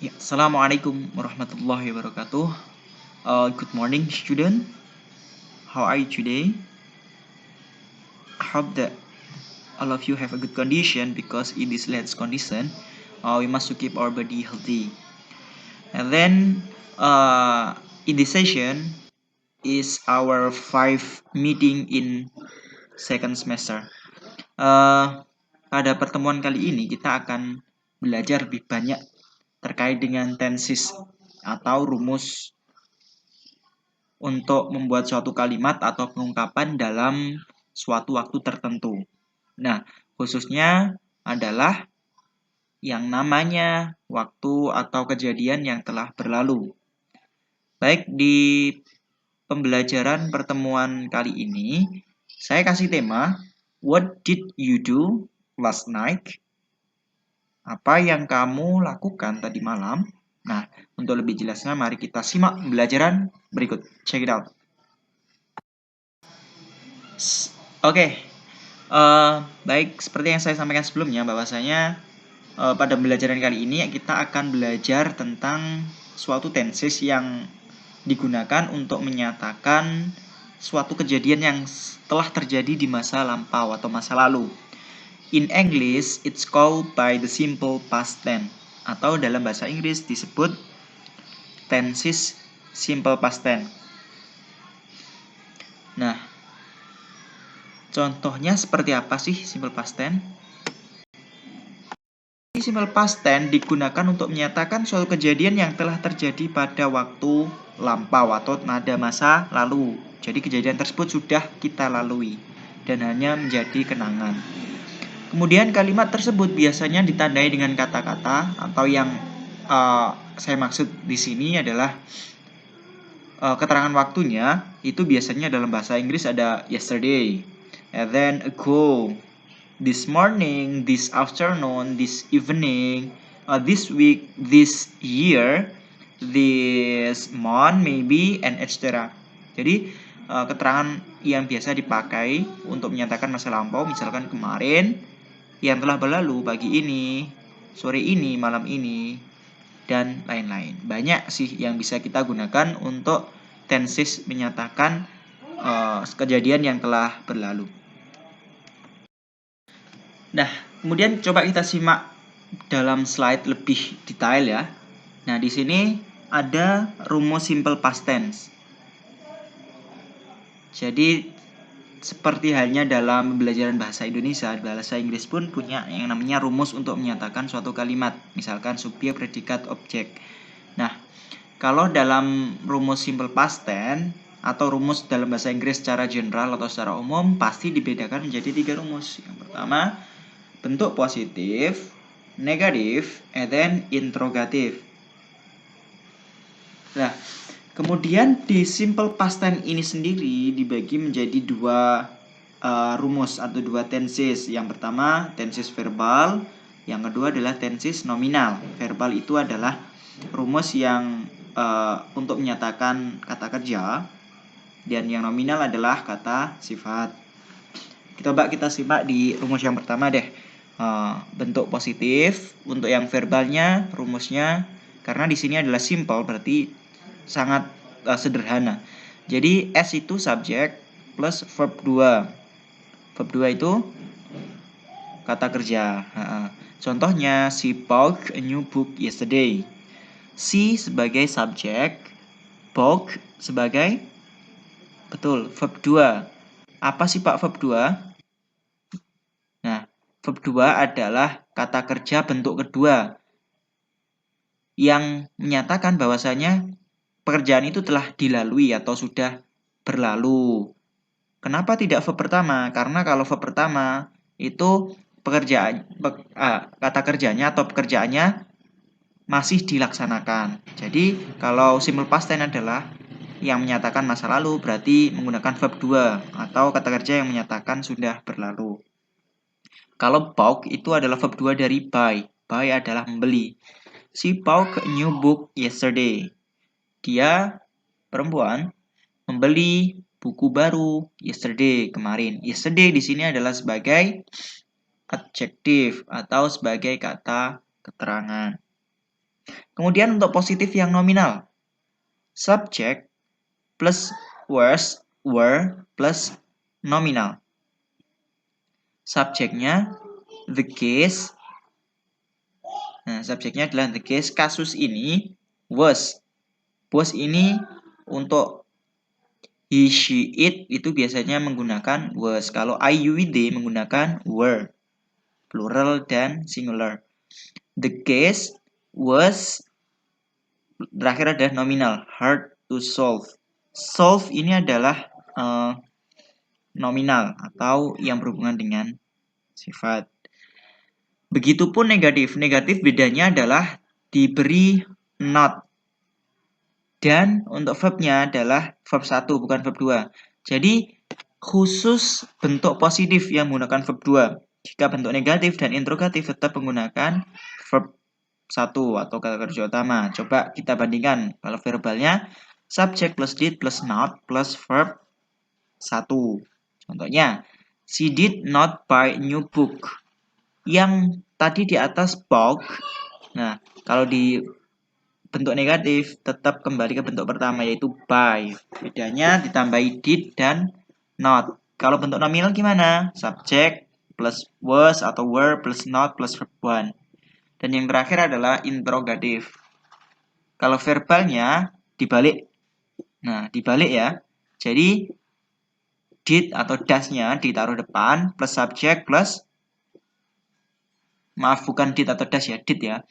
Ya, Assalamualaikum warahmatullahi wabarakatuh. Good morning, student. How are you today? I hope that all of you have a good condition because in this latest condition, we must to keep our body healthy. And then, in this session is our 5 meeting in second semester. Pada pertemuan kali ini kita akan belajar lebih banyak terkait dengan tenses atau rumus untuk membuat suatu kalimat atau pengungkapan dalam suatu waktu tertentu. Nah, khususnya adalah yang namanya waktu atau kejadian yang telah berlalu. Baik, di pembelajaran pertemuan kali ini, saya kasih tema, What did you do last night? Apa yang kamu lakukan tadi malam? Nah, untuk lebih jelasnya, mari kita simak pembelajaran berikut. Check it out. Oke, baik seperti yang saya sampaikan sebelumnya, bahwasanya pada pembelajaran kali ini kita akan belajar tentang suatu tenses yang digunakan untuk menyatakan suatu kejadian yang telah terjadi di masa lampau atau masa lalu. In English, it's called by the simple past tense, atau dalam bahasa Inggris disebut tenses simple past tense. Nah, contohnya seperti apa sih simple past tense? Simple past tense digunakan untuk menyatakan suatu kejadian yang telah terjadi pada waktu lampau atau pada masa lalu. Jadi kejadian tersebut sudah kita lalui dan hanya menjadi kenangan. Kemudian kalimat tersebut biasanya ditandai dengan kata-kata atau yang saya maksud di sini adalah keterangan waktunya itu biasanya dalam bahasa Inggris ada yesterday, and then ago, this morning, this afternoon, this evening, this week, this year, this month, maybe, and etc. Jadi keterangan yang biasa dipakai untuk menyatakan masa lampau, misalkan kemarin, yang telah berlalu, pagi ini, sore ini, malam ini, dan lain-lain. Banyak sih yang bisa kita gunakan untuk tenses menyatakan kejadian yang telah berlalu. Nah, kemudian coba kita simak dalam slide lebih detail ya. Nah, di sini ada rumus simple past tense. Jadi seperti halnya dalam pembelajaran bahasa Indonesia, bahasa Inggris pun punya yang namanya rumus untuk menyatakan suatu kalimat, misalkan subjek, predikat, objek. Nah, kalau dalam rumus simple past tense atau rumus dalam bahasa Inggris secara general atau secara umum pasti dibedakan menjadi 3 rumus. Yang pertama, bentuk positif, negatif, and then interrogatif. Nah, kemudian di simple past tense ini sendiri dibagi menjadi 2 rumus atau 2 tenses. Yang pertama tenses verbal, yang kedua adalah tenses nominal. Verbal itu adalah rumus yang untuk menyatakan kata kerja, dan yang nominal adalah kata sifat. Coba kita simak di rumus yang pertama deh. Bentuk positif, untuk yang verbalnya rumusnya, karena di sini adalah simple berarti sangat sederhana. Jadi S itu subjek plus verb 2. Verb 2 itu kata kerja. Contohnya, she bought a new book yesterday. She sebagai subjek, bought sebagai verb 2. Apa sih Pak verb 2? Nah, verb 2 adalah kata kerja bentuk kedua yang menyatakan bahwasanya pekerjaan itu telah dilalui atau sudah berlalu. Kenapa tidak verb pertama? Karena kalau verb pertama itu kata kerjanya atau pekerjaannya masih dilaksanakan. Jadi kalau simple past tense adalah yang menyatakan masa lalu, berarti menggunakan verb 2 atau kata kerja yang menyatakan sudah berlalu. Kalau bought itu adalah verb 2 dari buy. Buy adalah membeli. She bought a new book yesterday. Dia, perempuan, membeli buku baru yesterday, kemarin. Yesterday di sini adalah sebagai adjektif atau sebagai kata keterangan. Kemudian untuk positif yang nominal, subject plus was, were plus nominal. Subjeknya the case. Nah, subjeknya adalah the case. Kasus ini was. Was ini untuk he, she, it itu biasanya menggunakan was. Kalau I, you, they menggunakan were. Plural dan singular. The case was, terakhir ada nominal, hard to solve. Solve ini adalah nominal atau yang berhubungan dengan sifat. Begitupun negatif. Negatif bedanya adalah diberi not. Dan untuk verbnya adalah verb 1 bukan verb 2. Jadi khusus bentuk positif yang menggunakan verb 2. Jika bentuk negatif dan interrogatif tetap menggunakan verb 1 atau kata kerja utama. Coba kita bandingkan. Kalau verbalnya subject plus did plus not plus verb 1. Contohnya, she did not buy new book. Yang tadi di atas bought. Nah, kalau di bentuk negatif tetap kembali ke bentuk pertama yaitu buy. Bedanya ditambahi did dan not. Kalau bentuk nominal gimana? Subject plus was atau were plus not plus verb 1. Dan yang terakhir adalah interrogatif. Kalau verbalnya dibalik. Nah, dibalik ya. Jadi did atau does-nya ditaruh depan plus subject plus, maaf bukan did atau does ya, did ya.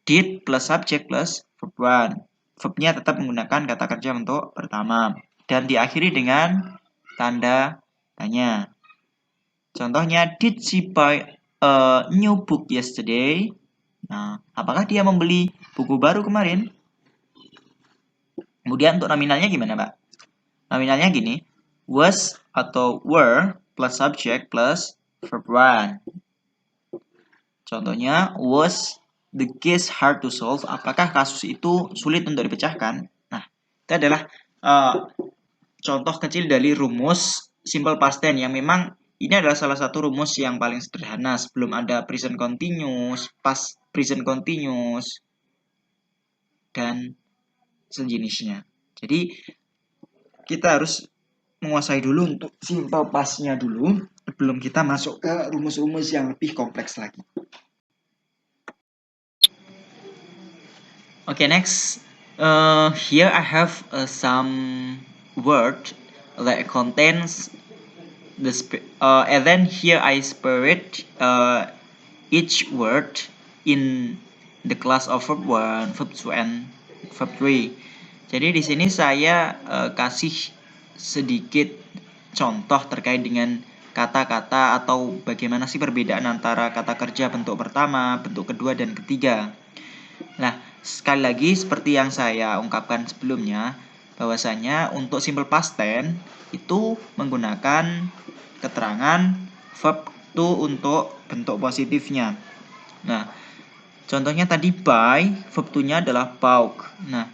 Did plus subject plus verb 1. Verbnya tetap menggunakan kata kerja untuk pertama. Dan diakhiri dengan tanda tanya. Contohnya, did she buy a new book yesterday? Nah, apakah dia membeli buku baru kemarin? Kemudian untuk nominalnya gimana, Pak? Nominalnya gini, was atau were plus subject plus verb 1. Contohnya, was the case hard to solve? Apakah kasus itu sulit untuk dipecahkan? Nah, itu adalah contoh kecil dari rumus simple past tense yang memang ini adalah salah satu rumus yang paling sederhana sebelum ada present continuous, past present continuous, dan sejenisnya. Jadi, kita harus menguasai dulu untuk simple past-nya dulu sebelum kita masuk ke rumus-rumus yang lebih kompleks lagi. Okay, next. Here I have some word that contains the and then here I separate each word in the class of verb 1, verb 2, and verb 3. Jadi di sini saya kasih sedikit contoh terkait dengan kata-kata atau bagaimana sih perbedaan antara kata kerja bentuk pertama, bentuk kedua, dan ketiga. Nah, sekali lagi seperti yang saya ungkapkan sebelumnya, bahwasanya untuk simple past tense itu menggunakan keterangan verb to untuk bentuk positifnya. Nah, contohnya tadi buy, verb to-nya adalah bought. Nah,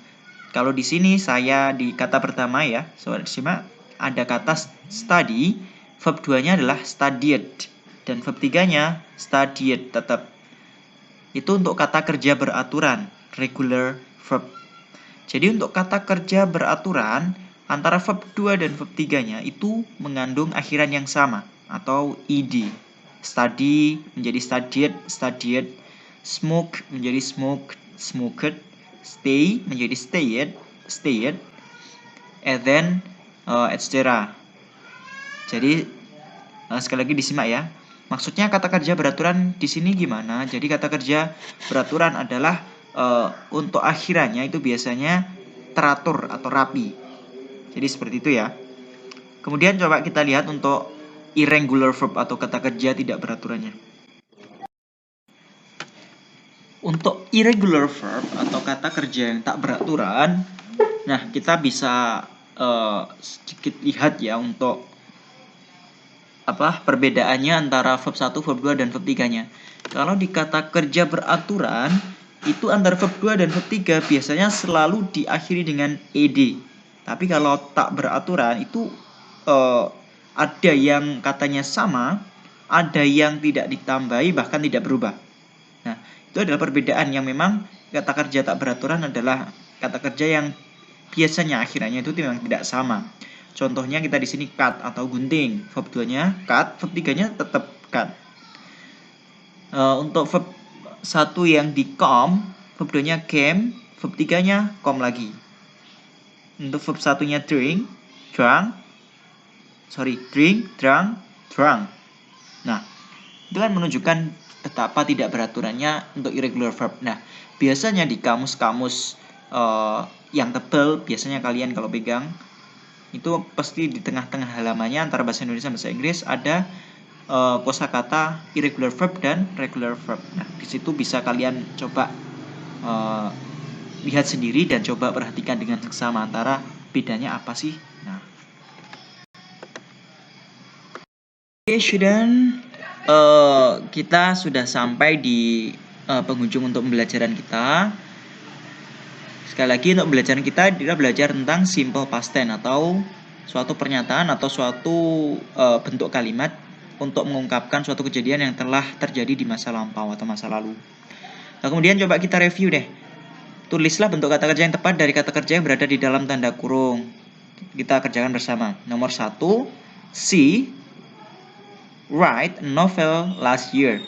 kalau di sini saya di kata pertama ya, sobat simak, ada kata study, verb 2-nya adalah studied, dan verb 3-nya studied tetap. Itu untuk kata kerja beraturan, regular verb. Jadi untuk kata kerja beraturan, antara verb 2 dan verb 3-nya itu mengandung akhiran yang sama, atau ed. Study menjadi studied, studied. Smoke menjadi smoked, smoked. Stay menjadi stayed, stayed. And then, etc. Jadi, sekali lagi disimak ya. Maksudnya kata kerja beraturan di sini gimana? Jadi kata kerja beraturan adalah untuk akhirannya itu biasanya teratur atau rapi. Jadi seperti itu ya. Kemudian coba kita lihat untuk irregular verb atau kata kerja tidak beraturannya. Untuk irregular verb atau kata kerja yang tak beraturan, nah kita bisa sedikit lihat ya untuk perbedaannya antara verb 1, verb 2, dan verb 3-nya. Kalau di kata kerja beraturan, itu antara verb 2 dan verb 3 biasanya selalu diakhiri dengan ed. Tapi kalau tak beraturan, itu ada yang katanya sama, ada yang tidak ditambahi, bahkan tidak berubah. Nah, Itu adalah perbedaan yang memang kata kerja tak beraturan adalah kata kerja yang biasanya akhirannya itu memang tidak sama. Contohnya kita di sini cut atau gunting. Verb 2-nya cut, verb 3-nya tetap cut. Untuk verb 1 yang di com, verb 2-nya came, verb 3-nya com lagi. Untuk verb 1-nya drink, drunk, drunk. Nah, itu kan menunjukkan betapa tidak beraturannya untuk irregular verb. Nah, biasanya di kamus-kamus yang tebal, biasanya kalian kalau pegang itu pasti di tengah-tengah halamannya antara bahasa Indonesia dan bahasa Inggris ada kosakata irregular verb dan regular verb. Nah, di situ bisa kalian coba lihat sendiri dan coba perhatikan dengan seksama antara bedanya apa sih. Nah, oke, student, kita sudah sampai di penghujung untuk pembelajaran kita. Sekali lagi untuk pembelajaran kita belajar tentang simple past tense atau suatu pernyataan atau suatu bentuk kalimat untuk mengungkapkan suatu kejadian yang telah terjadi di masa lampau atau masa lalu. Nah, kemudian coba kita review deh. Tulislah bentuk kata kerja yang tepat dari kata kerja yang berada di dalam tanda kurung. Kita kerjakan bersama. Nomor 1, she write a novel last year.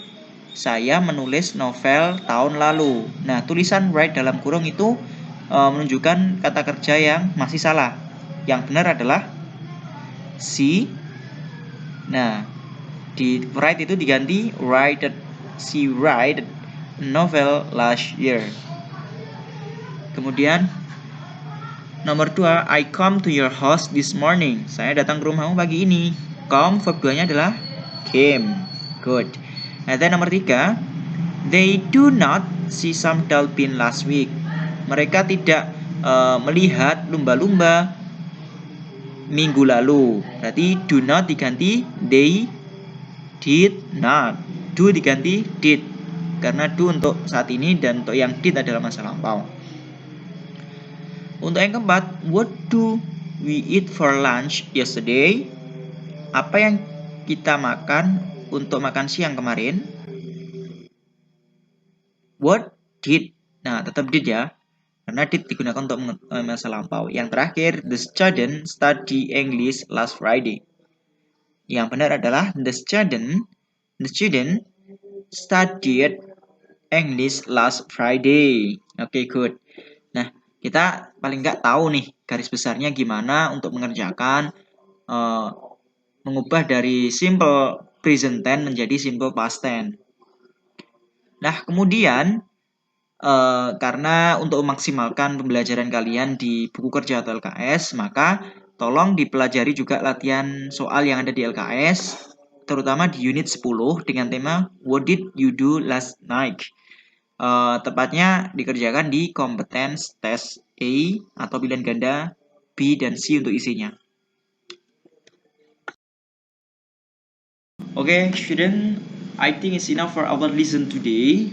Saya menulis novel tahun lalu. Nah, tulisan write dalam kurung itu menunjukkan kata kerja yang masih salah. Yang benar adalah she. Nah, di write itu diganti write. She write a novel last year. Kemudian nomor 2, I come to your house this morning. Saya datang ke rumahmu pagi ini. Come, verb 2-nya adalah came. Good. Nah, dan nomor 3, they do not see some dolphin last week. Mereka tidak melihat lumba-lumba minggu lalu. Berarti do not diganti they did not. Do diganti did. Karena do untuk saat ini dan untuk yang did adalah masa lampau. Untuk yang keempat, what do we eat for lunch yesterday? Apa yang kita makan untuk makan siang kemarin? What did? Nah, tetap did ya. Karena did digunakan untuk masa lampau. Yang terakhir, the student study English last Friday. Yang benar adalah the student studied English last Friday. Oke, good. Nah, kita paling nggak tahu nih garis besarnya gimana untuk mengerjakan mengubah dari simple present tense menjadi simple past tense. Nah, kemudian karena untuk memaksimalkan pembelajaran kalian di buku kerja atau LKS, maka tolong dipelajari juga latihan soal yang ada di LKS, terutama di unit 10 dengan tema What did you do last night? Tepatnya dikerjakan di competence test A atau pilihan ganda B dan C untuk isinya. Okay, student, I think it's enough for our lesson today.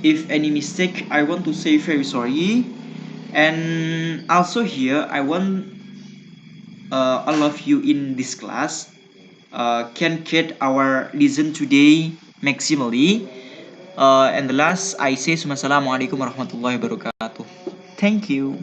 If any mistake, I want to say very sorry. And also here, I want all of you in this class can get our lesson today maximally. And the last, I say Assalamualaikum warahmatullahi wabarakatuh. Thank you.